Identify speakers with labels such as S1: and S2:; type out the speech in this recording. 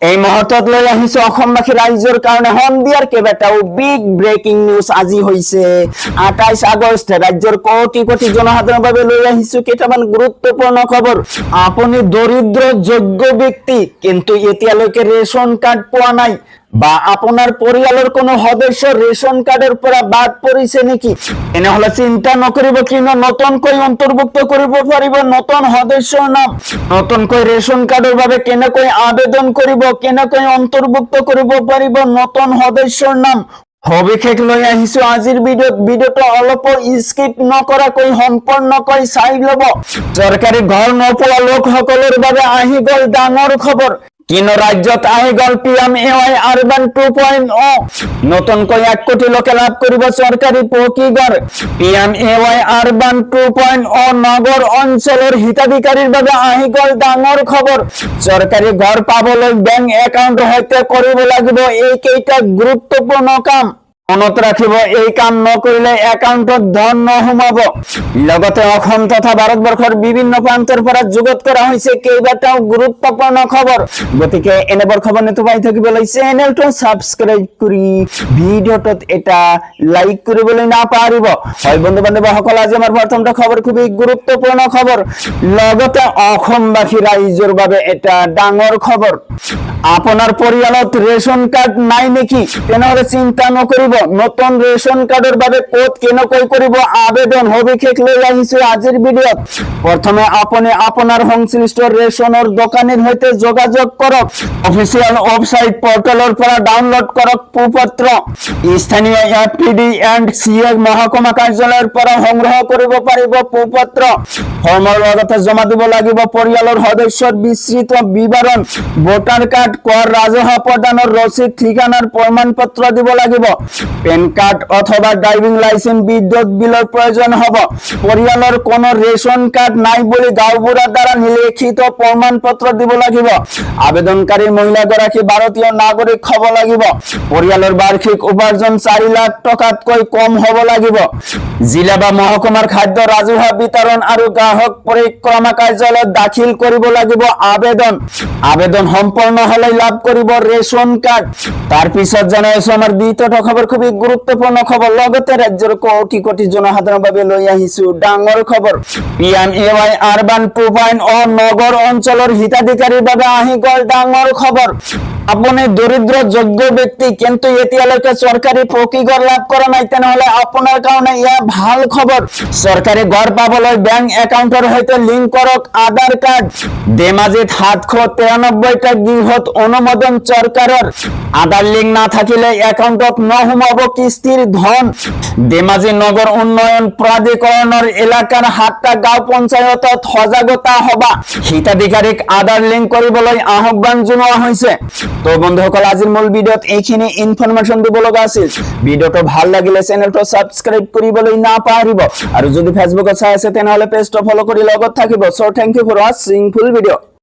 S1: এই মুহূর্তত লৈ আহিছো অসমবাসী ৰাইজৰ কাৰণে সন্ধিয়াৰ কেইবাটাও বিগ ব্ৰেকিং নিউজ আজি হৈছে 28 আগষ্ট ৰাজ্যৰ কোটি কোটি জনসাধাৰণৰ বাবে লৈ আহিছো কেইটামান গুৰুত্বপূৰ্ণ খবৰ। আপুনি দৰিদ্ৰ যোগ্য ব্যক্তি কিন্তু এতিয়ালৈকে ৰেশন কাৰ্ড পোৱা নাই বা আপোনাৰ পৰিয়ালৰ কোনো সদস্য ৰেশন কাৰ্ডৰ পৰা বাদ পৰিছে নেকি, এনেহলে চিন্তা নকৰিব, কিনো নতুনকৈ অন্তৰ্ভুক্ত কৰিব পাৰিব নতুন সদস্যৰ নাম। নতুনকৈ ৰেশন কাৰ্ডৰ বাবে কেনেকৈ আবেদন কৰিব, কেনেকৈ অন্তৰ্ভুক্ত কৰিব পাৰিব নতুন সদস্যৰ নাম, সবিশেষ লৈ আহিছো আজিৰ ভিডিঅ'টো অলপ স্কিপ নকৰাকৈ সম্পূৰ্ণকৈ চাই ল'ব। চৰকাৰী ঘৰ নোপোৱা লোকসকলৰ বাবে আহি গ'ল ডাঙৰ খবৰ। কিনো ৰাজ্যত আহি গ'ল PMAY আৰবান 2.0, নতুনকৈ 1 কোটি লোকে লাভ কৰিব চৰকাৰী পকী ঘৰ। PMAY আৰবান 2.0 নগৰ অঞ্চলৰ হিতাধিকাৰীৰ বাবে আহি গ'ল ডাঙৰ খবৰ। চৰকাৰী ঘৰ পাবলৈ বেংক একাউণ্টৰ সৈতে কৰিব লাগিব এইকেইটা গুৰুত্বপূৰ্ণ কাম। মনত ৰাখিব, এই কাম নকৰিলে একাউণ্টত ধন নোসোমাব। লগতে অসম তথা ভাৰতবৰ্ষৰ বিভিন্ন প্ৰান্তৰ পৰা যুগত কৰা হৈছে কেইবাটাও গুৰুত্বপূৰ্ণ খবৰ। গতিকে এনেবোৰ খবৰ নিতৌ পাই থাকিবলৈ চেনেলটো সাবস্ক্ৰাইব কৰি ভিডিঅ'টোত এটা লাইক কৰিবলৈ নাপাহৰিব। হয় বন্ধু বান্ধৱীসকল, আজি আমাৰ প্ৰথমটো খবৰ খুবেই গুৰুত্বপূৰ্ণ খবৰ, লগতে অসমবাসী ৰাইজৰ বাবে এটা ডাঙৰ খবৰ। আপোনাৰ পৰিয়ালত ৰেশন কাৰ্ড নাই নেকি, তেনেহলে চিন্তা নকৰিব, নতুন ৰেশন কাৰ্ডৰ বাবে ক'ত কেনেকৈ কৰিব আবেদন সবিশেষ লৈ আহিছো আজিৰ ভিডিঅ'ত। প্ৰথমে আপুনি আপোনাৰ সংশ্লিষ্ট ৰেশনৰ দোকানীৰ সৈতে যোগাযোগ কৰক। অফিচিয়েল ৱেবছাইট পৰ্টেলৰ পৰা ডাউনলোড কৰক প্ৰুফপত্ৰ। স্থানীয় FTD এণ্ড CA মহকুমা কাৰ্যালয়ৰ পৰা সংগ্ৰহ কৰিব পাৰিব প্ৰুফপত্ৰ। ফৰ্মৰ লগতে জমা দিব লাগিব পৰিয়ালৰ সদস্যৰ বিস্তৃত বিৱৰণ, ভোটাৰ কাৰ্ড, কৰ ৰাজহ প্ৰদানৰ ৰচিদ, ঠিকানাৰ প্ৰমাণ পত্ৰ দিব লাগিব। পেন কাৰ্ড অথবা ড্ৰাইভিং লাইসেন্স, বিদ্যুৎ বিলৰ প্ৰয়োজন হ'ব। পৰিয়ালৰ কোনো ৰেশন কাৰ্ড নাই বুলি গাঁওবুঢ়াৰ দ্বাৰা লিখিত প্ৰমাণ পত্ৰ দিব লাগিব। আবেদনকাৰী মহিলাগৰাকী ভাৰতীয় নাগৰিক হ'ব লাগিব। পৰিয়ালৰ বাৰ্ষিক উপাৰ্জন 4 লাখ টকাতকৈ কম হ'ব লাগিব। জিলা বা মহকুমাৰ খাদ্য ৰাজহুৱা বিতৰণ আৰু গ্ৰাহক পৰিক্ৰমা কাৰ্যালয়ত দাখিল কৰিব লাগিব আবেদন। আবেদন সম্পূৰ্ণ হলে লাভ কৰিব ৰেশন কাৰ্ড। তাৰ পিছত জনাইছো আমাৰ দ্বিতীয়টো খবৰ, খুবই গুৰুত্বপূৰ্ণ খবৰ, লগতে ৰাজ্যৰ কোটি কোটি জনসাধাৰণৰ বাবে লৈ আহিছো ডাঙৰ খবৰ। PMAY আৰবান 2.0 নগৰ অঞ্চলৰ হিতাধিকাৰীৰ বাবে আহি গ'ল ডাঙৰ খবৰ। আপুনি দৰিদ্ৰ যোগ্য ব্যক্তি কিন্তু এতিয়ালৈকে চৰকাৰী পকী ঘৰ লাভ কৰা নাই, তেনেহলে আপোনাৰ কাৰণে এয়া ভাল খবৰ। চৰকাৰী ঘৰ পাবলৈ বেংক একাউণ্টৰ সৈতে লিংক কৰক আধাৰ কাৰ্ড। ধেমাজিত 793টা গৃহত অনুমোদন চৰকাৰৰ। আধাৰ লিংক নাথাকিলে একাউণ্টত নোসোমাব কিস্তিৰ ধন। ধেমাজি নগৰ উন্নয়ন প্ৰাধিকৰণৰ এলেকাৰ 7টা গাঁও পঞ্চায়তত সজাগতা সভা, হিতাধিকাৰীক আধাৰ লিংক কৰিবলৈ আহ্বান জনোৱা হৈছে। তো বন্ধুসকল, আজিৰ মূল ভিডিঅ'ত এইখিনি ইনফৰমেশ্যন দিব লগা আছিল। ভিডিঅ'টো ভাল লাগিলে চেনেলটো সাবস্ক্ৰাইব কৰিবলৈ নাপাহৰিব, আৰু যদি ফেচবুকত চাই আছে তেনেহলে পেজটো ফলো কৰি লগত থাকিব। So thank you for watching full ভিডিঅ'।